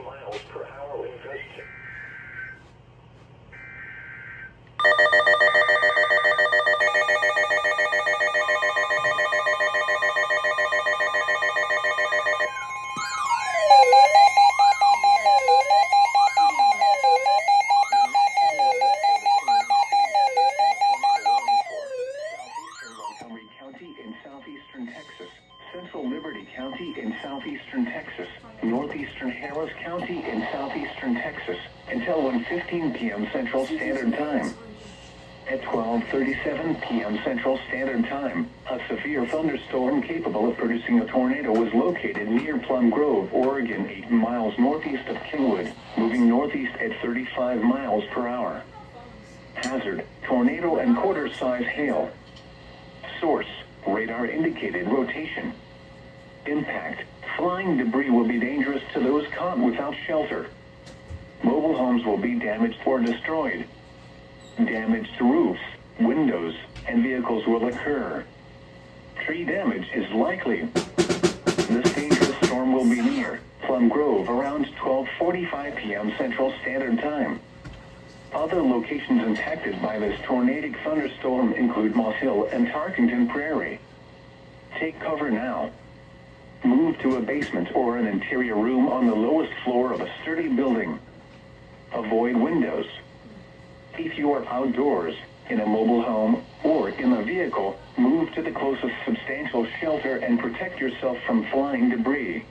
miles per hour in gust. In southeastern Texas, central Liberty County in southeastern Texas, northeastern Harris County in southeastern Texas, until 1:15 p.m. Central Standard Time. At 12:37 p.m. Central Standard Time, a severe thunderstorm capable of producing a tornado was located near Plum Grove, Oregon, 8 miles northeast of Kingwood, moving northeast at 35 miles per hour. Hazard, tornado and quarter-size hail. Source, radar indicated rotation. Impact, flying debris will be dangerous to those caught without shelter. Mobile homes will be damaged or destroyed. Damage to roofs, windows, and vehicles will occur. Tree damage is likely. This dangerous storm will be near Plum Grove around 12:45 p.m. Central Standard Time. Other locations impacted by this tornadic thunderstorm include Moss Hill and Tarkington Prairie. Take cover now. Move to a basement or an interior room on the lowest floor of a sturdy building. Avoid windows. If you are outdoors, in a mobile home, or in a vehicle, move to the closest substantial shelter and protect yourself from flying debris.